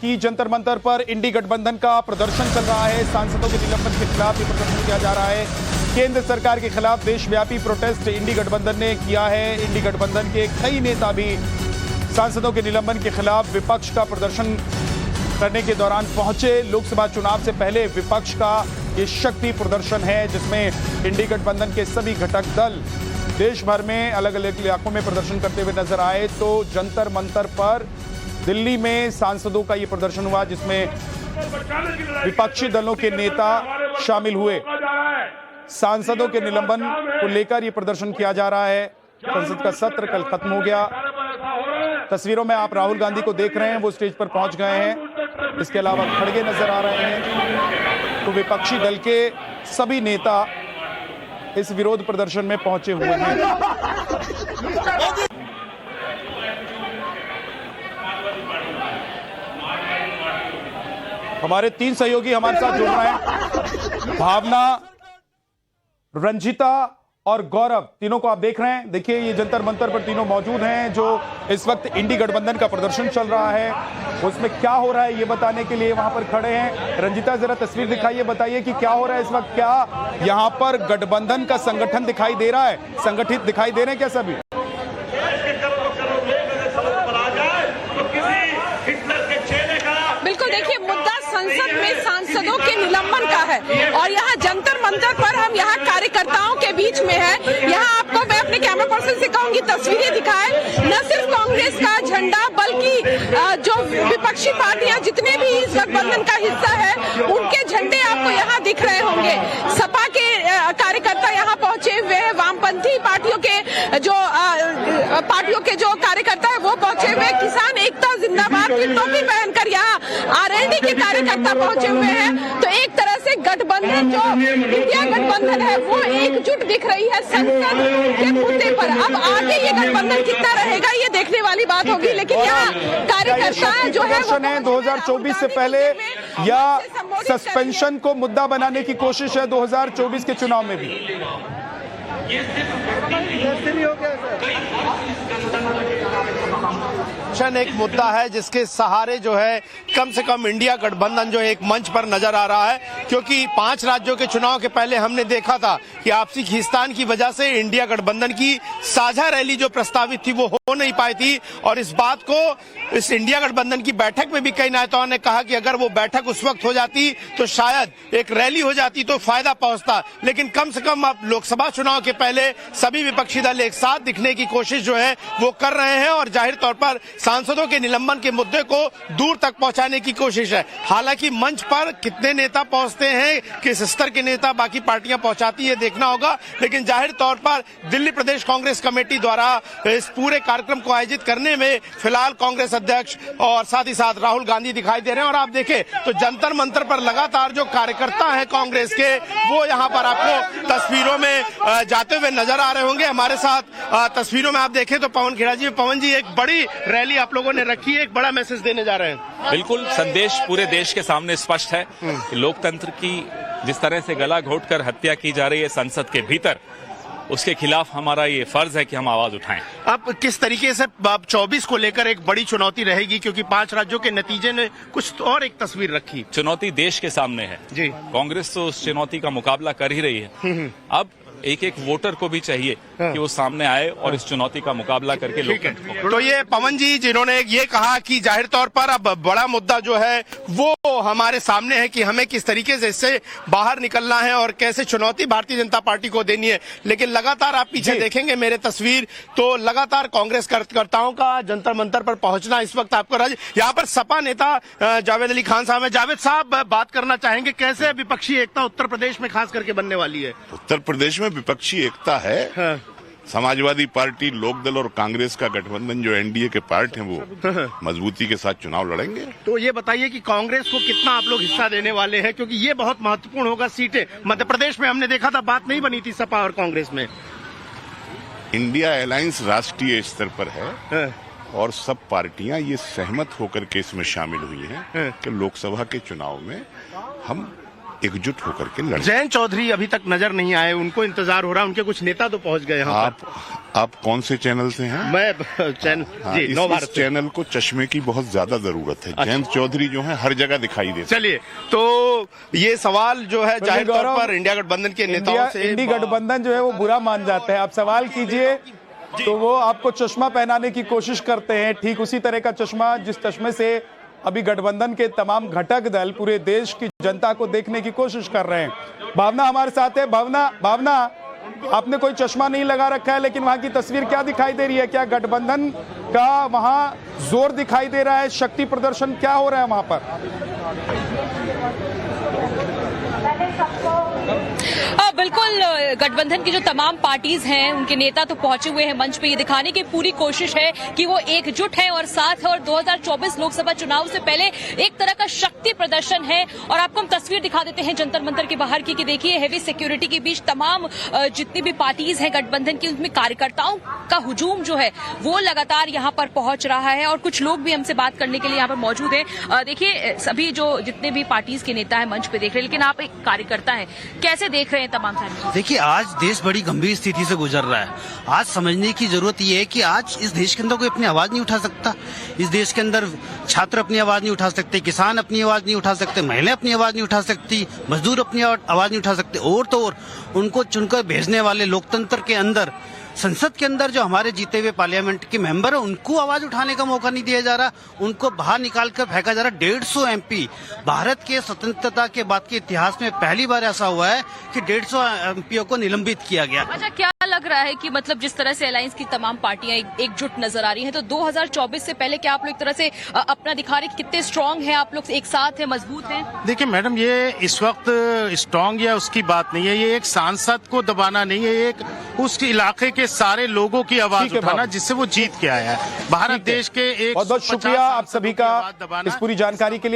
कि जंतर मंतर पर इंडी गठबंधन का प्रदर्शन चल रहा है। सांसदों के निलंबन के खिलाफ ये प्रदर्शन किया जा रहा है। केंद्र सरकार के खिलाफ देशव्यापी प्रोटेस्ट इंडी गठबंधन ने किया है। इंडी गठबंधन के कई नेता भी सांसदों के निलंबन के खिलाफ विपक्ष का प्रदर्शन करने के दौरान पहुंचे। लोकसभा चुनाव से पहले विपक्ष का ये शक्ति प्रदर्शन है, जिसमें इंडी गठबंधन के सभी घटक दल देश भर में अलग अलग इलाकों में प्रदर्शन करते हुए नजर आए। तो जंतर मंतर पर दिल्ली में सांसदों का ये प्रदर्शन हुआ, जिसमें विपक्षी दलों के नेता शामिल हुए। सांसदों के निलंबन को लेकर ये प्रदर्शन किया जा रहा है। संसद का सत्र कल खत्म हो गया। तस्वीरों में आप राहुल गांधी को देख रहे हैं, वो स्टेज पर पहुंच गए हैं। इसके अलावा खड़गे नजर आ रहे हैं। तो विपक्षी दल के सभी नेता इस विरोध प्रदर्शन में पहुंचे हुए हैं। हमारे 3 सहयोगी हमारे साथ जुड़ रहे हैं। भावना, रंजिता और गौरव, तीनों को आप देख रहे हैं। देखिए, ये जंतर मंतर पर तीनों मौजूद हैं। जो इस वक्त इंडी गठबंधन का प्रदर्शन चल रहा है, उसमें क्या हो रहा है ये बताने के लिए वहां पर खड़े हैं। रंजिता, जरा तस्वीर दिखाइए, बताइए कि क्या हो रहा है इस वक्त। क्या यहां पर गठबंधन का संगठन दिखाई दे रहा है? संगठित दिखाई दे रहे हैं क्या सभी? बिल्कुल, देखिए, मुद्दा संसद में सांसदों के निलंबन का है और यहाँ जंतर मंतर पर हम यहाँ कार्यकर्ताओं के बीच में है। यहाँ आपको मैं अपने कैमरा पर्सन से कहूंगी तस्वीरें दिखाएं। न सिर्फ कांग्रेस का झंडा, बल्कि जो विपक्षी पार्टियां जितने भी इस गठबंधन का हिस्सा है, उनके झंडे आपको यहाँ दिख रहे होंगे। सपा के कार्यकर्ता यहाँ पहुंचे हुए हैं, वामपंथी पार्टियों के जो कार्यकर्ता है वो पहुंचे हुए। किसान एकता जिंदाबाद की टोपी पहनकर यहाँ आरएलडी के कार्यकर्ता पहुंचे हुए हैं। तो एक तरह से गठबंधन, जो इंडिया गठबंधन है, वो एकजुट दिख रही है संसद के मुद्दे पर। अब आगे ये गठबंधन कितना रहेगा ये देखने वाली बात होगी, लेकिन यहाँ कार्यकर्ता जो है 2024 से पहले या सस्पेंशन को मुद्दा बनाने की कोशिश है 2024 के चुनाव में भी। एक मुद्दा है जिसके सहारे जो है कम से कम इंडिया गठबंधन जो है एक मंच पर नजर आ रहा है, क्योंकि 5 राज्यों के चुनाव के पहले हमने देखा था कि आपसी खींचतान की वजह से इंडिया गठबंधन की साझा रैली जो प्रस्तावित थी वो हो नहीं पाई थी। और इस बात को इस इंडिया गठबंधन की बैठक में भी कई नेताओं ने कहा कि अगर वो बैठक उस वक्त हो जाती तो शायद एक रैली हो जाती तो फायदा पहुंचता। लेकिन कम से कम अब लोकसभा चुनाव के पहले सभी विपक्षी दल एक साथ दिखने की कोशिश जो है वो कर रहे हैं और जाहिर तौर पर सांसदों के निलंबन के मुद्दे को दूर तक पहुंचाने की कोशिश है। हालांकि मंच पर कितने नेता पहुंचते हैं, किस स्तर के नेता बाकी पार्टियां पहुंचाती है देखना होगा। लेकिन जाहिर तौर पर दिल्ली प्रदेश कांग्रेस कमेटी द्वारा इस पूरे कार्यक्रम को आयोजित करने में फिलहाल कांग्रेस अध्यक्ष और साथ ही साथ राहुल गांधी दिखाई दे रहे हैं। और आप देखें तो जंतर मंतर पर लगातार जो कार्यकर्ता हैं कांग्रेस के, वो यहाँ पर आपको तस्वीरों में जाते हुए नजर आ रहे होंगे। हमारे साथ तस्वीरों में आप देखें तो पवन खेड़ा जी, पवन जी, एक बड़ी रैली आप लोगों ने रखी है, एक बड़ा मैसेज देने जा रहे हैं। बिल्कुल, संदेश पूरे देश के सामने स्पष्ट है कि लोकतंत्र की जिस तरह से गला घोटकर हत्या की जा रही है संसद के भीतर, उसके खिलाफ हमारा ये फर्ज है कि हम आवाज उठाएं। अब किस तरीके से 24 को लेकर एक बड़ी चुनौती रहेगी, क्योंकि 5 राज्यों के नतीजे ने कुछ और एक तस्वीर रखी। चुनौती देश के सामने है जी। कांग्रेस तो उस चुनौती का मुकाबला कर ही रही है। अब एक एक वोटर को भी चाहिए कि वो सामने आए और इस चुनौती का मुकाबला करके लोकतंत्र को। तो ये पवन जी जिन्होंने ये कहा कि जाहिर तौर पर अब बड़ा मुद्दा जो है वो हमारे सामने है कि हमें किस तरीके से इससे बाहर निकलना है और कैसे चुनौती भारतीय जनता पार्टी को देनी है। लेकिन लगातार आप पीछे देखेंगे मेरे तस्वीर, तो लगातार कांग्रेस कार्यकर्ताओं का जंतर मंतर पर पहुंचना इस वक्त आपको यहाँ पर सपा नेता जावेद अली खान साहब है। जावेद साहब, बात करना चाहेंगे कैसे विपक्षी एकता उत्तर प्रदेश में खास करके बनने वाली है? उत्तर प्रदेश में विपक्षी एकता है। हाँ। समाजवादी पार्टी, लोकदल और कांग्रेस का गठबंधन जो एनडीए के पार्ट हैं वो मजबूती के साथ चुनाव लड़ेंगे। तो ये बताइए कि कांग्रेस को कितना आप लोग हिस्सा देने वाले हैं, क्योंकि ये बहुत महत्वपूर्ण होगा सीटें। मध्य प्रदेश में हमने देखा था बात नहीं बनी थी सपा और कांग्रेस में। इंडिया अलायंस राष्ट्रीय स्तर पर है। हाँ। और सब पार्टियां ये सहमत होकर के इसमें शामिल हुई हैं कि लोकसभा के चुनाव में हम एकजुट होकर के लड़ें। जयंत चौधरी अभी तक नजर नहीं आए, उनको इंतजार हो रहा है, उनके कुछ नेता तो पहुंच गए यहाँ पर। आप कौन से चैनल से हैं? मैं चैनल जी इस नव भारत से। चैनल को चश्मे की बहुत ज्यादा जरूरत है। जयंत चौधरी जो है हर जगह दिखाई देते। चलिए, तो ये सवाल जो है जाहिर तौर गौरव, पर इंडिया गठबंधन के नेताओं से इंडी गठबंधन जो है वो बुरा मान जाते हैं। आप सवाल कीजिए तो वो आपको चश्मा पहनाने की कोशिश करते हैं, ठीक उसी तरह का चश्मा जिस चश्मे से अभी गठबंधन के तमाम घटक दल पूरे देश की जनता को देखने की कोशिश कर रहे हैं। भावना हमारे साथ है। भावना, आपने कोई चश्मा नहीं लगा रखा है, लेकिन वहां की तस्वीर क्या दिखाई दे रही है? क्या गठबंधन का वहां जोर दिखाई दे रहा है? शक्ति प्रदर्शन क्या हो रहा है वहां पर? बिल्कुल, गठबंधन की जो तमाम पार्टीज हैं उनके नेता तो पहुंचे हुए हैं मंच पे। ये दिखाने की पूरी कोशिश है कि वो एकजुट है और साथ है, और 2024 लोकसभा चुनाव से पहले एक तरह का शक्ति प्रदर्शन है। और आपको हम तस्वीर दिखा देते हैं जंतर मंतर के बाहर की, कि देखिए हेवी सिक्योरिटी के बीच तमाम जितनी भी पार्टीज हैं गठबंधन की, उनमें कार्यकर्ताओं का हुजूम जो है वो लगातार यहाँ पर पहुंच रहा है। और कुछ लोग भी हमसे बात करने के लिए यहाँ पर मौजूद हैं। देखिए, सभी जो जितने भी पार्टीज के नेता है मंच पे देख रहे हैं, लेकिन आप एक कार्यकर्ता हैं, कैसे देख रहे हैं तमाम सारी चीजें? देखिए, आज देश बड़ी गंभीर स्थिति से गुजर रहा है। आज समझने की जरूरत यह है कि आज इस देश के अंदर कोई अपनी आवाज नहीं उठा सकता। इस देश के अंदर छात्र अपनी आवाज नहीं उठा सकते, किसान अपनी आवाज नहीं उठा सकते, महिलाएं अपनी आवाज नहीं उठा सकती, मजदूर अपनी आवाज नहीं उठा सकते, और तो और उनको चुनकर भेजने वाले लोकतंत्र के अंदर, संसद के अंदर जो हमारे जीते हुए पार्लियामेंट के मेंबर है, उनको आवाज उठाने का मौका नहीं दिया जा रहा। उनको बाहर निकाल कर फेंका जा रहा। 150 एमपी, भारत के स्वतंत्रता के बाद के इतिहास में पहली बार ऐसा हुआ है कि 150 एमपीओ को निलंबित किया गया। अच्छा, क्या लग रहा है कि मतलब जिस तरह से अलायंस की तमाम पार्टियां एकजुट नजर आ रही हैं, तो 2024 से पहले क्या आप लोग एक तरह से अपना दिखा रहे कितने स्ट्रांग हैं आप लोग, एक साथ हैं, मजबूत हैं? देखिए मैडम, ये इस वक्त स्ट्रांग या उसकी बात नहीं है। ये एक सांसद को दबाना नहीं है, एक उस इलाके के सारे लोगों की आवाज उठाना जिससे वो जीत के आया है। भारत देश के एक बहुत बहुत शुक्रिया आप सभी का इस पूरी जानकारी के लिए।